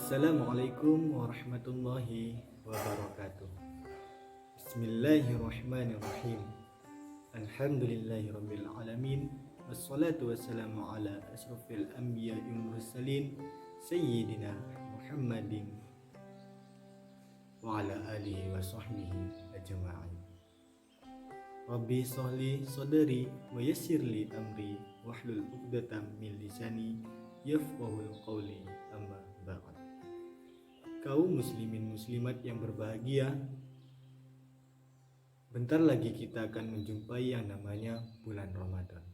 Assalamualaikum warahmatullahi wabarakatuh. Bismillahirrahmanirrahim. Alhamdulillahirabbil alamin. Wassalatu wassalamu ala asrofil anbiya'i wal mursalin sayyidina Muhammadin wa ala alihi wa sahbihi ajma'in. Rabbi sholli sadri wa yassirli amri wahlul 'uqdatam min lisani yafqahul qawli, amma ba'd. Kaum muslimin muslimat yang berbahagia, bentar lagi kita akan menjumpai yang namanya bulan Ramadan.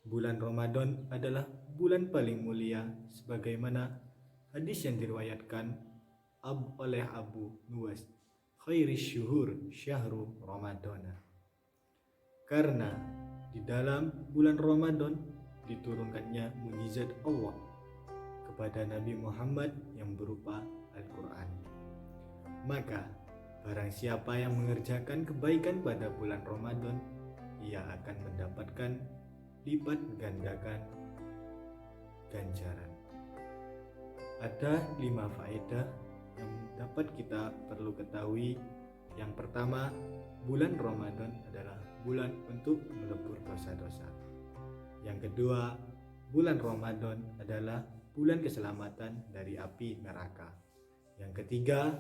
Bulan Ramadan adalah bulan paling mulia sebagaimana hadis yang diriwayatkan oleh Abu Nuwas, khairis syuhur syahru Ramadana. Karena di dalam bulan Ramadan diturunkannya mukjizat Allah kepada Nabi Muhammad yang berupa Al-Quran. Maka barang siapa yang mengerjakan kebaikan pada bulan Ramadan, ia akan mendapatkan lipat gandakan ganjaran. Ada 5 faedah yang dapat kita perlu ketahui. Yang pertama, bulan Ramadan adalah bulan untuk melebur dosa-dosa. Yang kedua, bulan Ramadan adalah bulan keselamatan dari api neraka. Yang ketiga,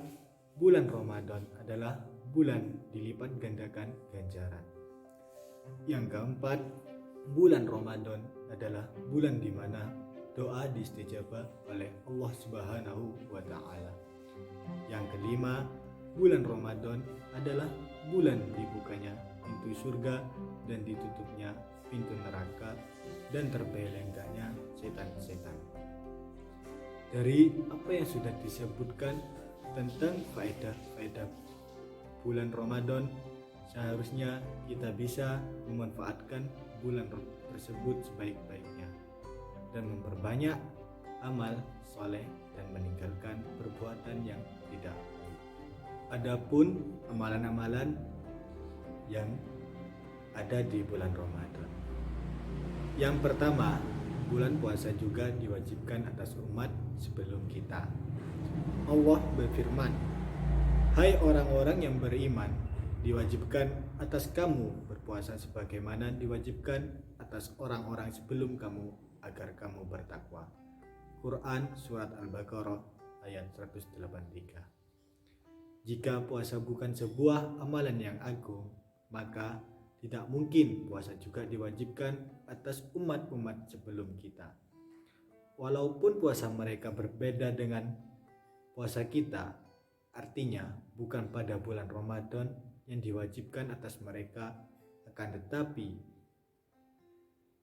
bulan Ramadan adalah bulan dilipat gandakan ganjaran. Yang keempat, bulan Ramadan adalah bulan di mana doa distajabah oleh Allah Subhanahu wa taala. Yang kelima, bulan Ramadan adalah bulan dibukanya pintu surga dan ditutupnya pintu neraka dan terbelenggarnya setan-setan. Dari apa yang sudah disebutkan tentang faedah-faedah bulan Ramadan, seharusnya kita bisa memanfaatkan bulan tersebut sebaik-baiknya dan memperbanyak amal soleh dan meninggalkan perbuatan yang tidak baik. Adapun amalan-amalan yang ada di bulan Ramadan, yang pertama, bulan puasa juga diwajibkan atas umat sebelum kita. Allah berfirman, "Hai orang-orang yang beriman, diwajibkan atas kamu berpuasa sebagaimana diwajibkan atas orang-orang sebelum kamu agar kamu bertakwa." Quran Surat Al-Baqarah ayat 183. Jika puasa bukan sebuah amalan yang agung, maka tidak mungkin puasa juga diwajibkan atas umat-umat sebelum kita. Walaupun puasa mereka berbeda dengan puasa kita, artinya bukan pada bulan Ramadan yang diwajibkan atas mereka, akan tetapi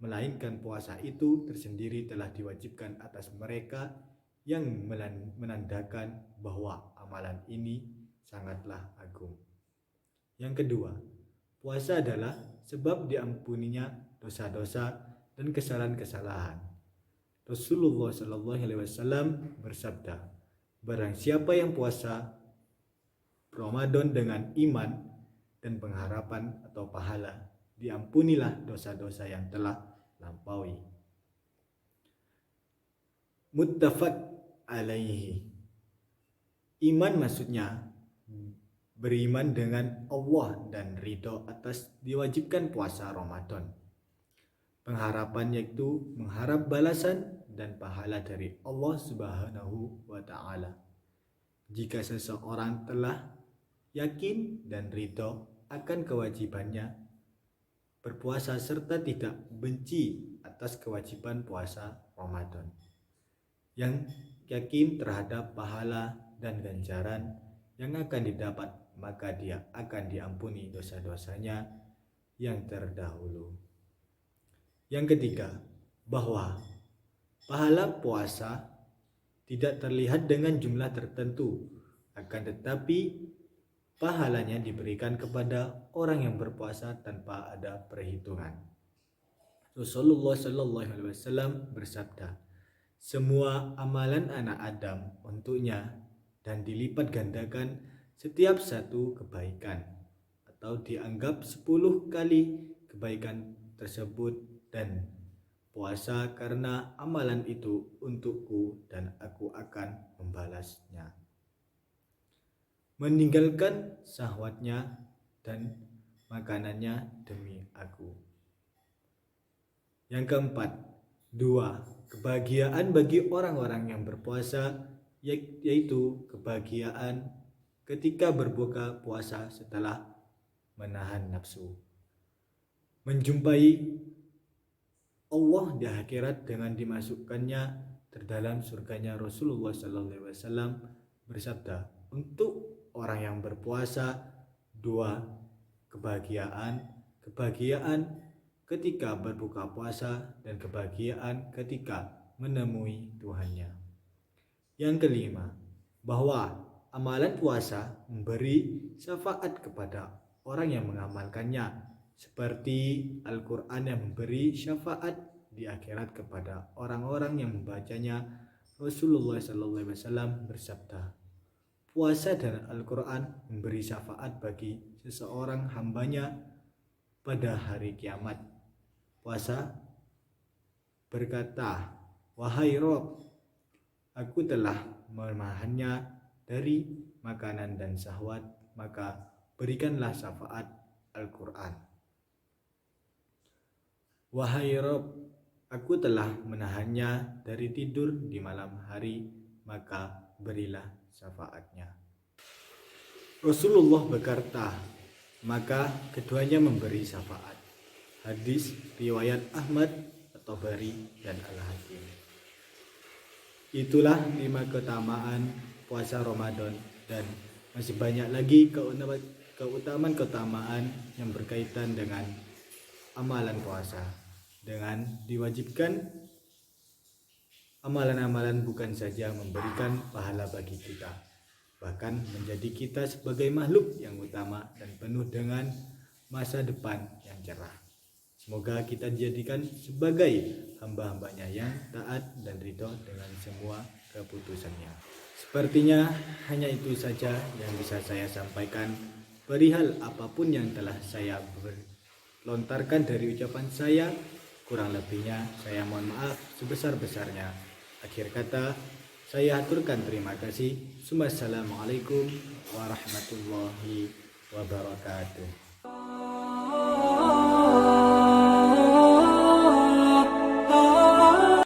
melainkan puasa itu tersendiri telah diwajibkan atas mereka, yang menandakan bahwa amalan ini sangatlah agung. Yang kedua, puasa adalah sebab diampuninya dosa-dosa dan kesalahan-kesalahan. Rasulullah SAW bersabda, "Barang siapa yang puasa Ramadan dengan iman dan pengharapan atau pahala, diampunilah dosa-dosa yang telah lampaui." Muttafaq alaihi. Iman maksudnya beriman dengan Allah dan ridho atas diwajibkan puasa Ramadan. Pengharapan yaitu mengharap balasan dan pahala dari Allah Subhanahu wa taala. Jika seseorang telah yakin dan ridho akan kewajibannya berpuasa serta tidak benci atas kewajiban puasa Ramadan, yang yakin terhadap pahala dan ganjaran yang akan didapat, maka dia akan diampuni dosa-dosanya yang terdahulu. Yang ketiga, bahwa pahala puasa tidak terlihat dengan jumlah tertentu, akan tetapi pahalanya diberikan kepada orang yang berpuasa tanpa ada perhitungan. Rasulullah SAW bersabda, "Semua amalan anak Adam untuknya dan dilipat gandakan setiap satu kebaikan, atau dianggap 10 kali kebaikan tersebut, dan puasa karena amalan itu untukku dan aku akan membalasnya. Meninggalkan syahwatnya dan makanannya demi aku. Yang keempat, 2. Kebahagiaan bagi orang-orang yang berpuasa, yaitu kebahagiaan ketika berbuka puasa setelah menahan nafsu. Menjumpai Allah di akhirat dengan dimasukkannya terdalam surganya. Rasulullah SAW bersabda, untuk orang yang berpuasa 2 kebahagiaan ketika berbuka puasa dan kebahagiaan ketika menemui Tuhannya. Yang kelima, bahwa amalan puasa memberi syafaat kepada orang yang mengamalkannya, seperti Al-Quran yang memberi syafaat di akhirat kepada orang-orang yang membacanya. Rasulullah SAW bersabda, puasa dan Al-Quran memberi syafaat bagi seseorang hambanya pada hari kiamat. Puasa berkata, wahai Rob, aku telah menahannya dari makanan dan syahwat, maka berikanlah syafaat Al-Quran. Wahai Rob, aku telah menahannya dari tidur di malam hari, maka berilah syafaatnya. Rasulullah berkata, maka keduanya memberi syafaat. Hadis riwayat Ahmad, At-Tabari, dan Al-Hakim. Itulah 5 keutamaan puasa Ramadan, dan masih banyak lagi keutamaan yang berkaitan dengan amalan puasa. Dengan diwajibkan amalan-amalan bukan saja memberikan pahala bagi kita, bahkan menjadi kita sebagai makhluk yang utama dan penuh dengan masa depan yang cerah. Semoga kita dijadikan sebagai hamba-hambanya yang taat dan ridho dengan semua keputusannya. Sepertinya hanya itu saja yang bisa saya sampaikan perihal apapun yang telah saya lontarkan dari ucapan saya. Kurang lebihnya saya mohon maaf sebesar-besarnya. Akhir kata, saya aturkan terima kasih. Assalamualaikum warahmatullahi wabarakatuh.